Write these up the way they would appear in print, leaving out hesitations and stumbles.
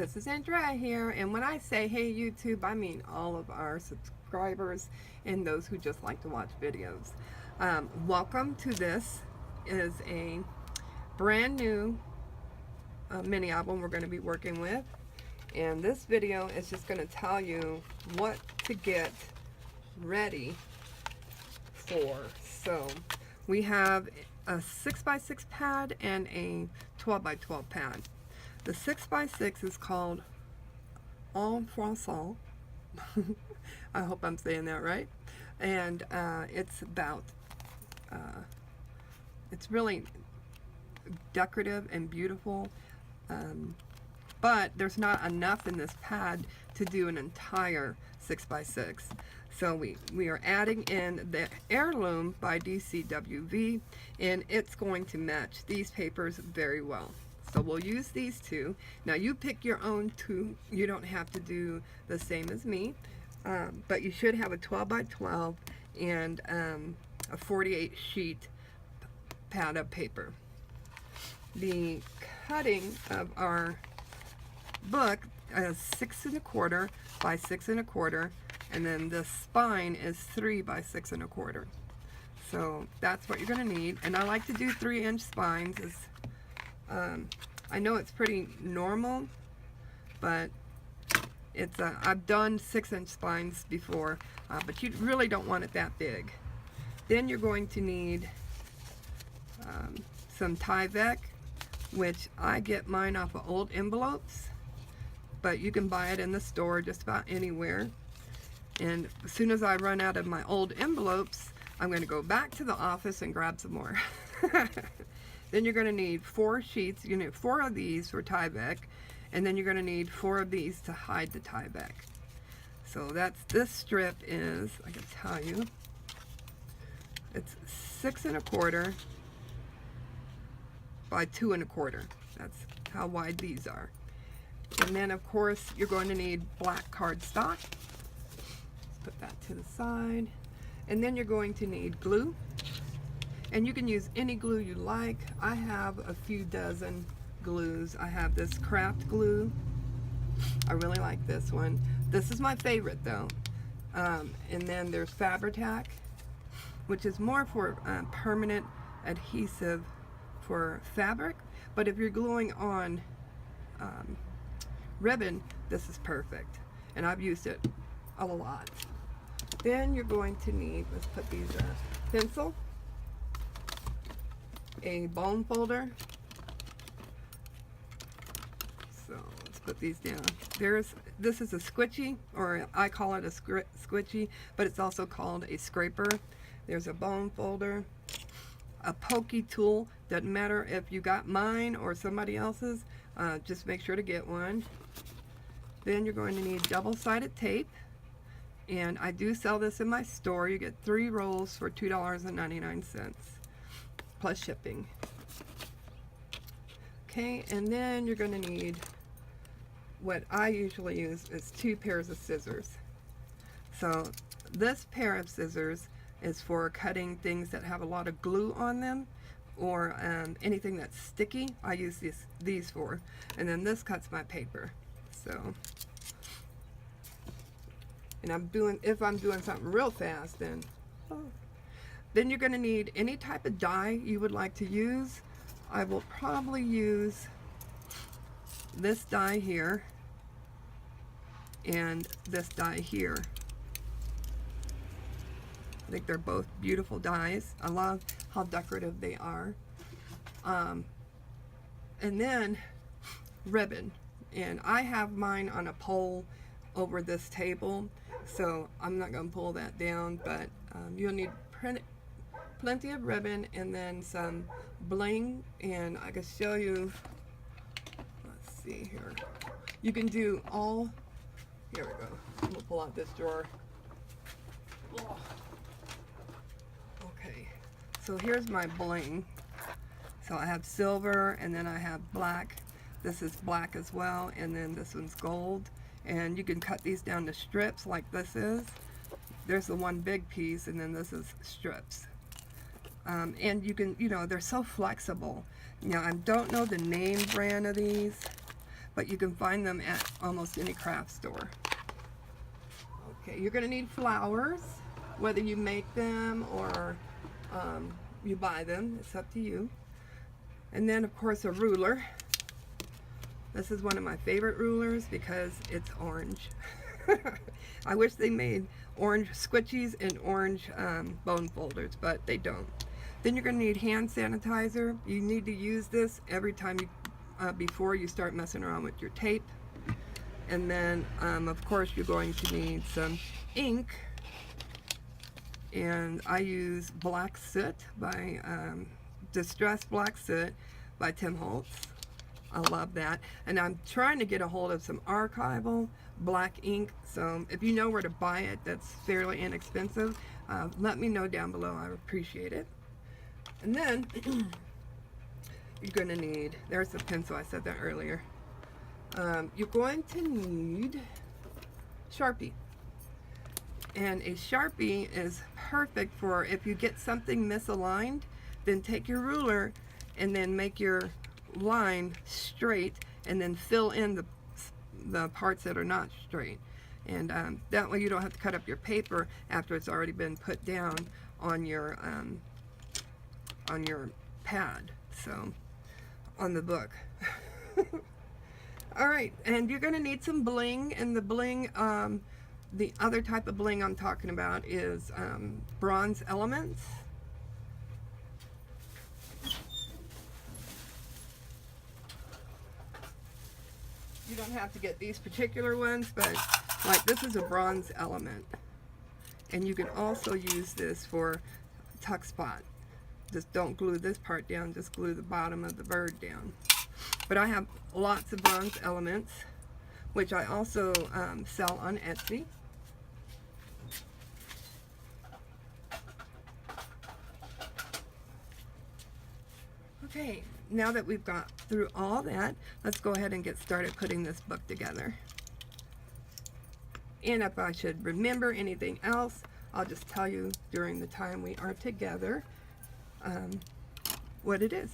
This is Andrea here, and when I say hey YouTube, I mean all of our subscribers and those who just like to watch videos. Welcome to this. Is a brand new mini album we're going to be working with, and this video is just going to tell you what to get ready for. So we have a 6x6 pad and a 12x12 pad. The 6x6 is called En Français. I hope I'm saying that right. And it's about, it's really decorative and beautiful, but there's not enough in this pad to do an entire 6x6. So we are adding in the Heirloom by DCWV, and it's going to match these papers very well. So we'll use these two. Now you pick your own two. You don't have to do the same as me, but you should have a 12x12 and a 48 sheet pad of paper. The cutting of our book is 6 1/4 by 6 1/4, and then the spine is 3 by 6 1/4. So that's what you're going to need. And I like to do 3-inch spines. I know it's pretty normal, but it's I've done 6-inch spines before, but you really don't want it that big. Then you're going to need some Tyvek, which I get mine off of old envelopes, but you can buy it in the store just about anywhere. And as soon as I run out of my old envelopes, I'm going to go back to the office and grab some more. Then you're going to need 4 sheets. You need 4 of these for Tyvek, and then you're going to need 4 of these to hide the Tyvek. So this strip is, I can tell you, it's 6 1/4 by 2 1/4. That's how wide these are. And then of course you're going to need black cardstock. Let's put that to the side. And then you're going to need glue. And you can use any glue you like. I have a few dozen glues. I have this craft glue. I really like this one. This is my favorite though. And then there's Fabri-Tac, which is more for permanent adhesive for fabric. But if you're gluing on ribbon, this is perfect. And I've used it a lot. Then you're going to need, let's put these pencil, a bone folder. So let's put these down. This is a squishy, or I call it a squishy, but it's also called a scraper. There's a bone folder, a pokey tool. Doesn't matter if you got mine or somebody else's, just make sure to get one. Then you're going to need double-sided tape, and I do sell this in my store. You get 3 rolls for $2.99 plus shipping. Okay, and then you're going to need, what I usually use is 2 pairs of scissors. So this pair of scissors is for cutting things that have a lot of glue on them, or anything that's sticky. I use these for. And then this cuts my paper. So, and if I'm doing something real fast, then you're going to need any type of die you would like to use. I will probably use this die here and this die here. I think they're both beautiful dies. I love how decorative they are. And then ribbon. And I have mine on a pole over this table, so I'm not going to pull that down, but you'll need plenty of ribbon and then some bling. And I can show you, let's see here. You can do all, here we go. I'm going to pull out this drawer. Oh. Okay, so here's my bling. So I have silver, and then I have black. This is black as well, and then this one's gold. And you can cut these down to strips like this is. There's the one big piece, and then this is strips. And you can, they're so flexible. I don't know the name brand of these, but you can find them at almost any craft store. Okay, you're going to need flowers, whether you make them or you buy them. It's up to you. And then, of course, a ruler. This is one of my favorite rulers because it's orange. I wish they made orange squishies and orange bone folders, but they don't. Then you're going to need hand sanitizer. You need to use this every time you, before you start messing around with your tape. And then, of course, you're going to need some ink. And I use Black Soot by Distressed Black Soot by Tim Holtz. I love that. And I'm trying to get a hold of some archival black ink. So if you know where to buy it, that's fairly inexpensive. Let me know down below. I appreciate it. And then you're going to need, there's the pencil, I said that earlier. You're going to need Sharpie. And a Sharpie is perfect for if you get something misaligned, then take your ruler and then make your line straight and then fill in the parts that are not straight. And that way you don't have to cut up your paper after it's already been put down on your pad, so on the book. All right, and you're going to need some bling, and the bling, the other type of bling I'm talking about is bronze elements. You don't have to get these particular ones, but like this is a bronze element. And you can also use this for tuck spot. Just don't glue this part down, just glue the bottom of the bird down. But I have lots of bronze elements, which I also sell on Etsy. Okay, now that we've got through all that, let's go ahead and get started putting this book together. And if I should remember anything else, I'll just tell you during the time we are together what it is.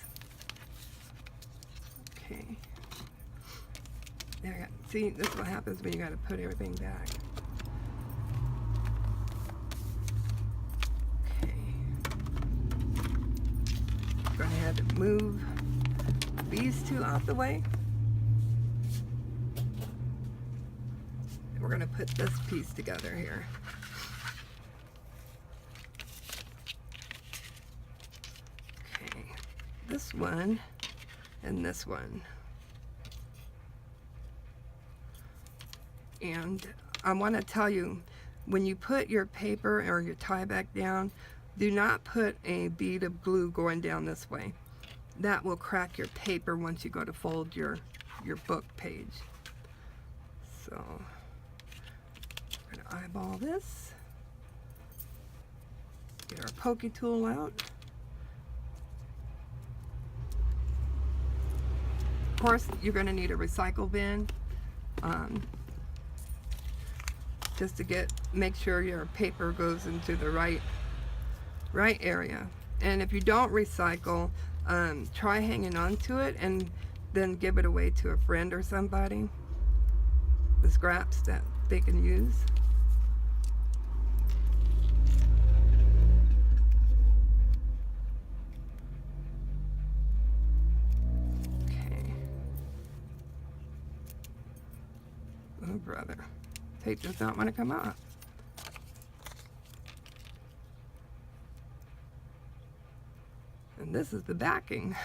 Okay. There, see, this is what happens when you got to put everything back. Okay. Go ahead and move these two out the way. We're going to put this piece together here. Okay, this one and this one. And I want to tell you, when you put your paper or your tie back down, do not put a bead of glue going down this way. That will crack your paper once you go to fold your book page. So we're going to eyeball this. Get our pokey tool out. Of course, you're going to need a recycle bin. Just to make sure your paper goes into the right area. And if you don't recycle, try hanging on to it and then give it away to a friend or somebody. The scraps that they can use. Okay. Oh brother. Tape does not want to come out. And this is the backing.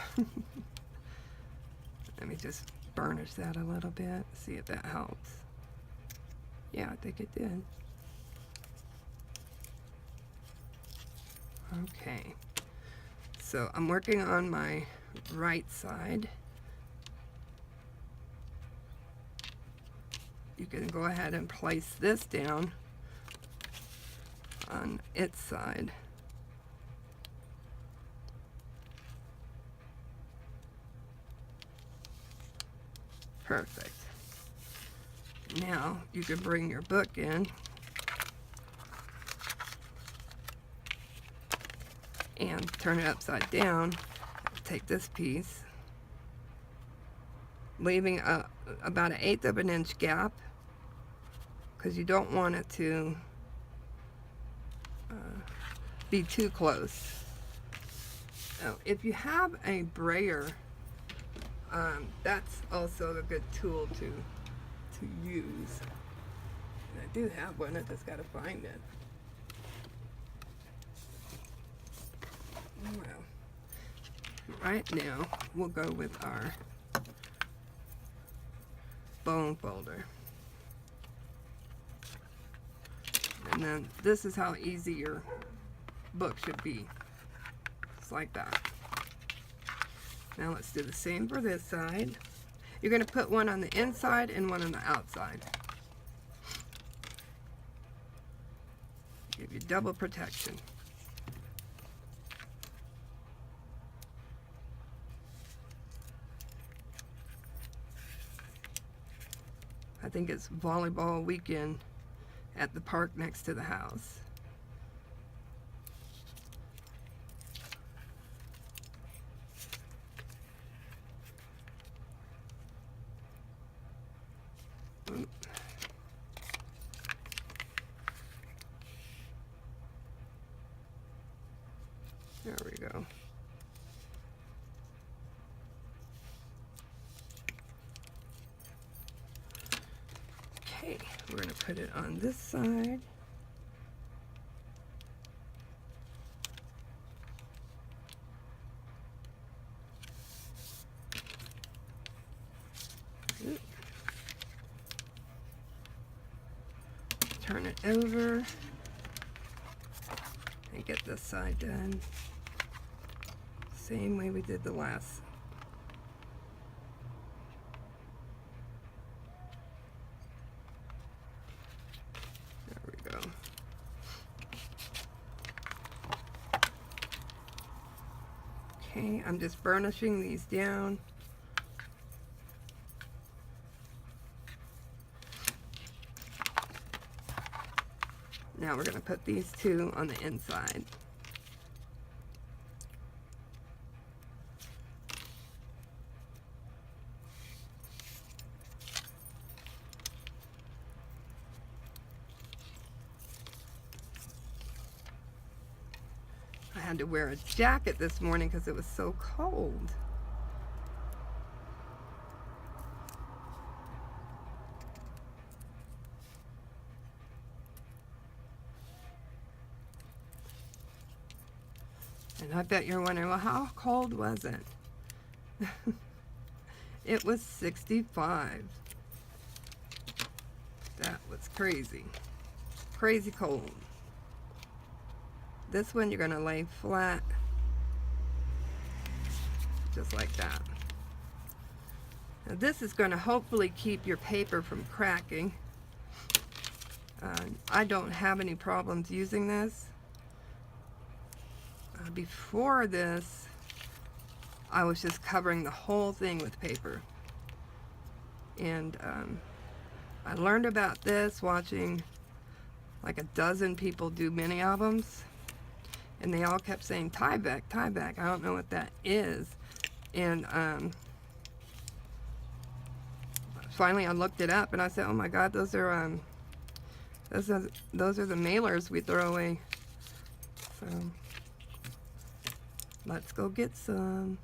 Let me just burnish that a little bit, see if that helps. Yeah, I think it did. Okay, so I'm working on my right side. You can go ahead and place this down on its side. Perfect. Now you can bring your book in and turn it upside down. Take this piece, leaving about 1/8 of an inch gap, because you don't want it to be too close. Now, if you have a brayer, that's also a good tool to use. And I do have one, I just got to find it. Well, right now we'll go with our bone folder. And then this is how easy your book should be. Just like that. Now let's do the same for this side. You're going to put one on the inside and one on the outside. Give you double protection. I think it's volleyball weekend at the park next to the house. There we go. Okay, we're going to put it on this side. Turn it over and get this side done. Same way we did the last. There we go. Okay, I'm just burnishing these down. Now we're going to put these two on the inside. I had to wear a jacket this morning because it was so cold. And I bet you're wondering, well, how cold was it? It was 65. That was crazy. Crazy cold. This one you're going to lay flat, just like that. Now this is going to hopefully keep your paper from cracking. I don't have any problems using this. Before this, I was just covering the whole thing with paper. And I learned about this watching like a dozen people do mini albums. And they all kept saying, tie back, tie back. I don't know what that is. And finally I looked it up and I said, oh my God, those are the mailers we throw away. So let's go get some.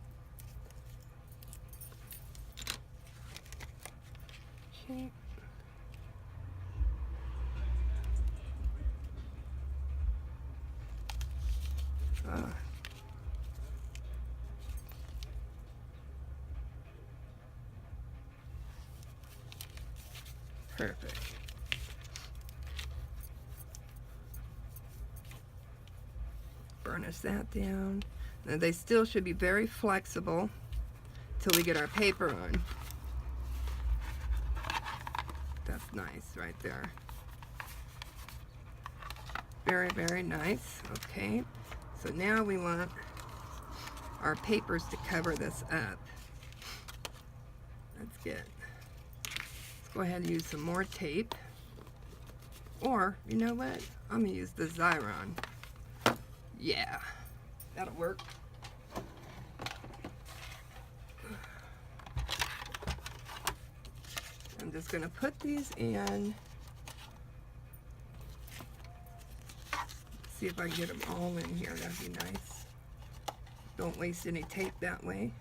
Okay. Perfect. Burnish that down. Now they still should be very flexible till we get our paper on. That's nice right there. Very, very nice. Okay, so now we want our papers to cover this up. Let's go ahead and use some more tape. Or, you know what? I'm gonna use the Xyron. Yeah, that'll work. I'm just going to put these in. See if I can get them all in here. That'd be nice. Don't waste any tape that way.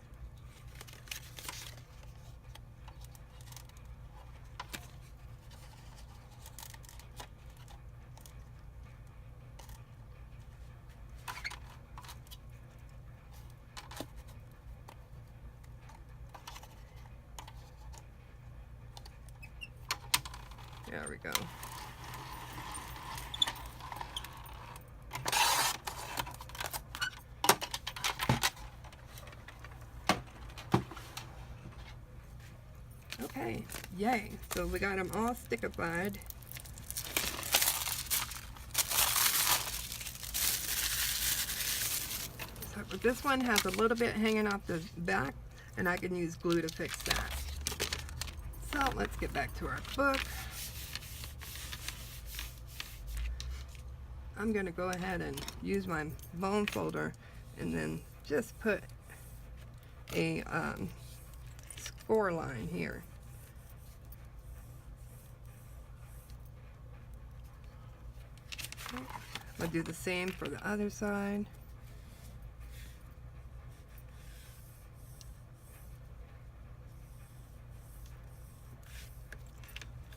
There we go. Okay, yay. So we got them all stickified. So this one has a little bit hanging off the back, and I can use glue to fix that. So let's get back to our book. I'm going to go ahead and use my bone folder and then just put a score line here. I'll do the same for the other side.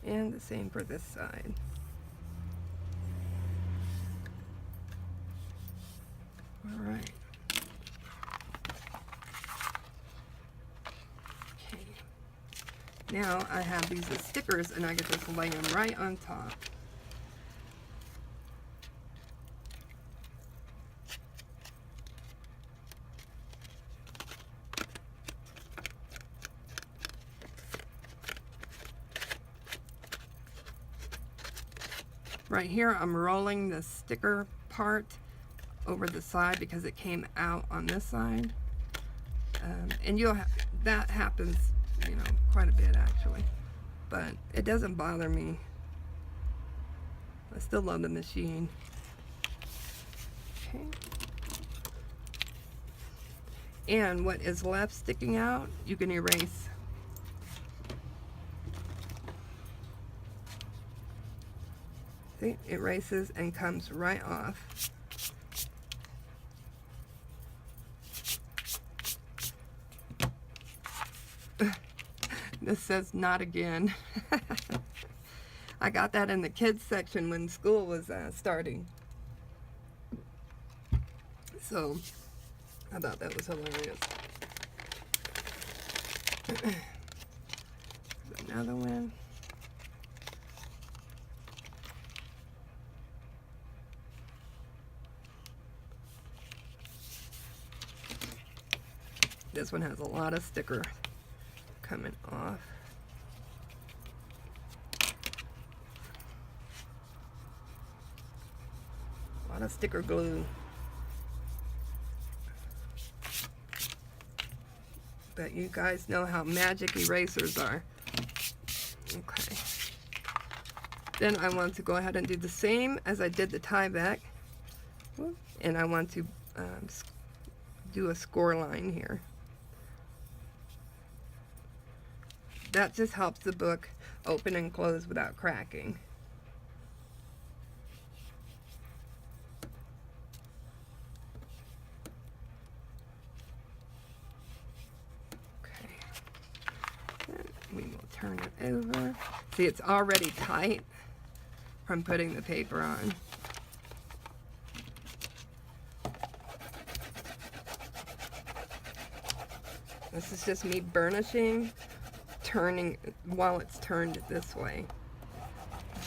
And the same for this side. All right. Okay. Now I have these as stickers, and I can just lay them right on top. Right here, I'm rolling the sticker part over the side because it came out on this side, and that happens, you know, quite a bit actually, but it doesn't bother me. I still love the machine. Okay. And what is left sticking out, you can erase. See, it erases and comes right off. This says not again. I got that in the kids section when school was starting. So I thought that was hilarious. Another one. This one has a lot of sticker coming off. A lot of sticker glue. But you guys know how magic erasers are. Okay. Then I want to go ahead and do the same as I did the tie back. And I want to do a score line here. That just helps the book open and close without cracking. Okay. Then we will turn it over. See, it's already tight from putting the paper on. This is just me burnishing, turning while it's turned this way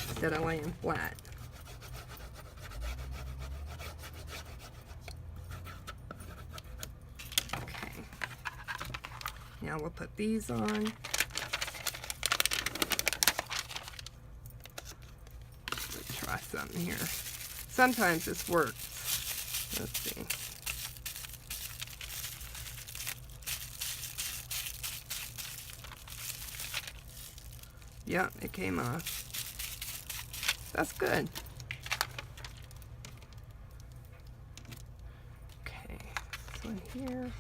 instead of laying flat. Okay. Now we'll put these on. Let's try something here. Sometimes this works. Let's see. Yep, it came off. That's good. Okay, this one here,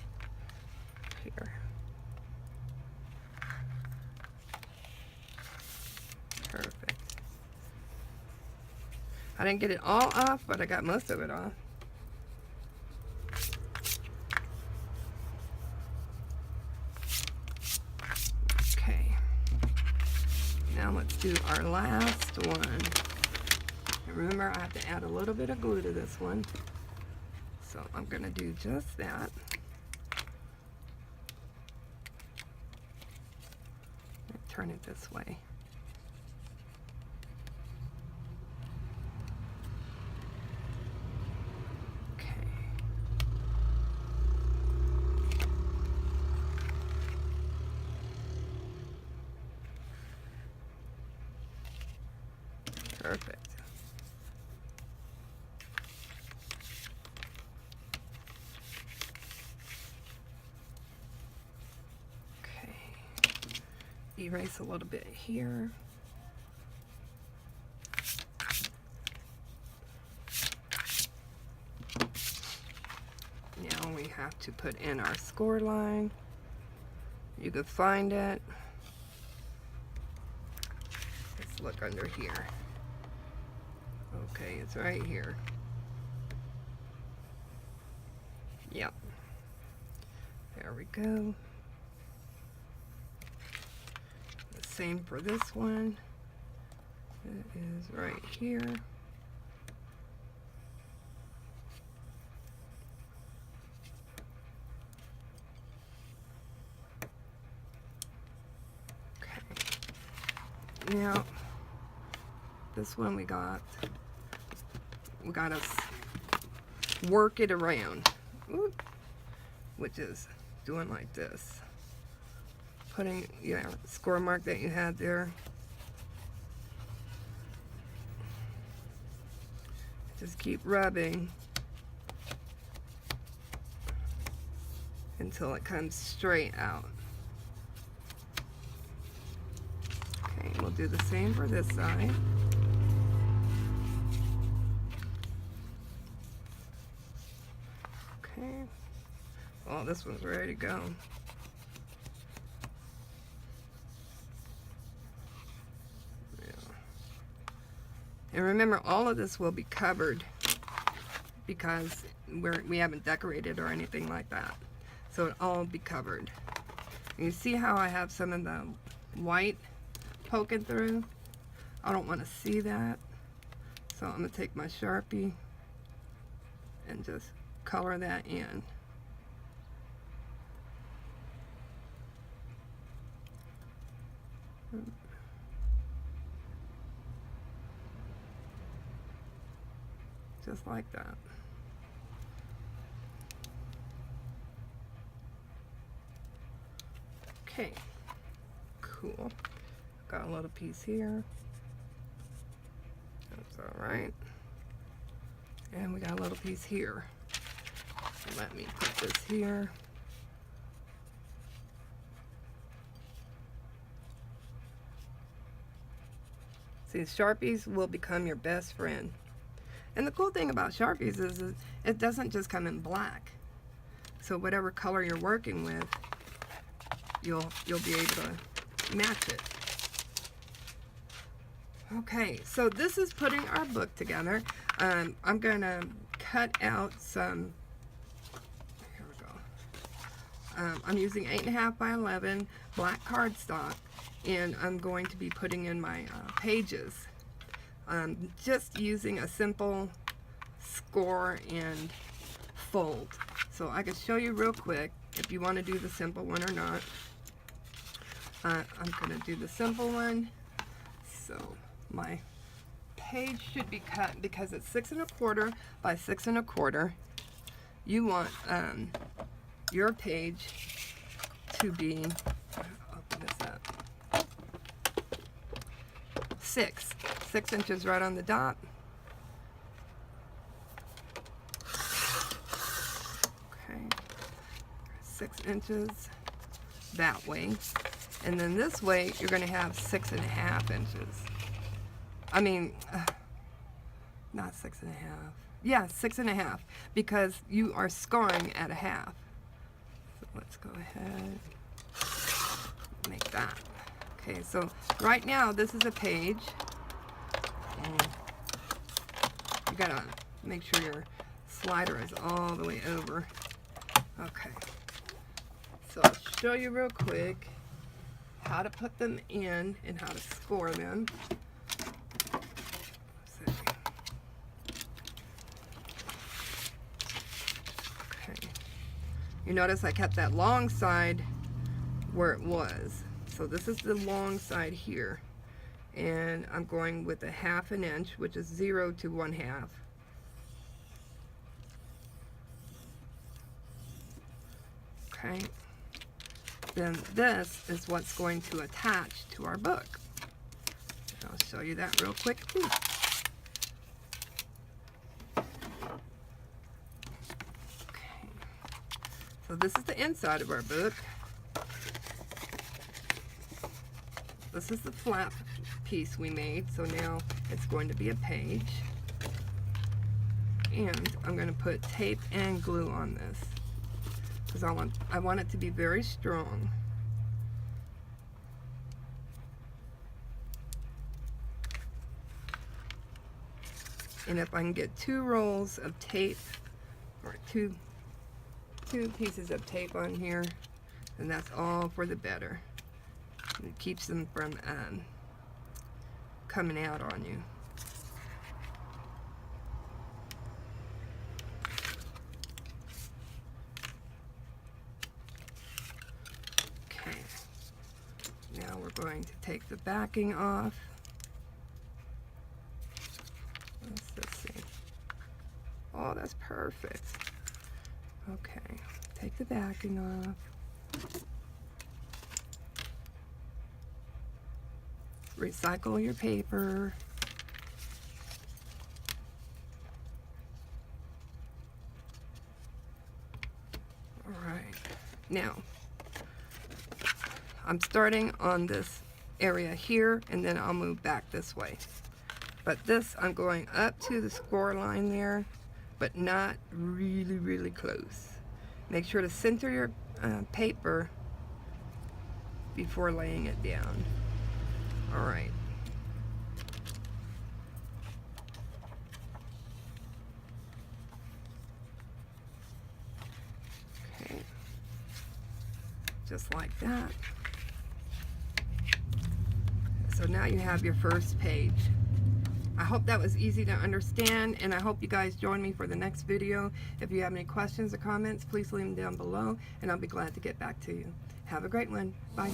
here. I didn't get it all off, but I got most of it off. Okay. Now let's do our last one. And remember, I have to add a little bit of glue to this one. So I'm going to do just that. Turn it this way. Okay. Perfect. Erase a little bit here. Now we have to put in our score line. You can find it. Let's look under here. Okay, it's right here. Yep. There we go. Same for this one. It is right here. Okay. Now, this one we got to work it around. Oop. Which is doing like this. Putting, score mark that you had there. Just keep rubbing until it comes straight out. Okay, we'll do the same for this side. Okay. Oh, this one's ready to go. And remember, all of this will be covered because we haven't decorated or anything like that. So it'll all be covered. And you see how I have some of the white poking through? I don't want to see that. So I'm going to take my Sharpie and just color that in. Just like that. Okay, cool. Got a little piece here. That's all right. And we got a little piece here. So let me put this here. See, Sharpies will become your best friend. And the cool thing about Sharpies is it doesn't just come in black. So whatever color you're working with, you'll be able to match it. Okay, so this is putting our book together. I'm gonna cut out some. Here we go. I'm using 8.5 by 11 black cardstock, and I'm going to be putting in my pages. Just using a simple score and fold. So I can show you real quick if you want to do the simple one or not. I'm going to do the simple one. So my page should be cut because it's 6 1/4 by 6 1/4. You want your page to be, open this up, 6 inches right on the dot. Okay, 6 inches that way, and then this way you're going to have 6.5 inches. I mean, not 6.5. Yeah, 6.5, because you are scoring at a half. So let's go ahead and make that. Okay, so right now this is a page. gotta make sure your slider is all the way over. Okay, so I'll show you real quick how to put them in and how to score them. Okay, you notice I kept that long side where it was. So this is the long side here, and I'm going with a 1/2 inch, which is 0 to 1/2. Okay, then this is what's going to attach to our book. I'll show you that real quick too. Okay, so this is the inside of our book. This is the flap piece we made, so now it's going to be a page. And I'm going to put tape and glue on this because I want it to be very strong. And if I can get 2 rolls of tape, or two pieces of tape on here, then that's all for the better. It keeps them from coming out on you. Okay, now we're going to take the backing off. Let's see. Oh, that's perfect. Okay, take the backing off. Recycle your paper. All right, now I'm starting on this area here, and then I'll move back this way. But this, I'm going up to the score line there, but not really close. Make sure to center your paper before laying it down. All right. Okay. Just like that. So now you have your first page. I hope that was easy to understand, and I hope you guys join me for the next video. If you have any questions or comments, please leave them down below, and I'll be glad to get back to you. Have a great one. Bye.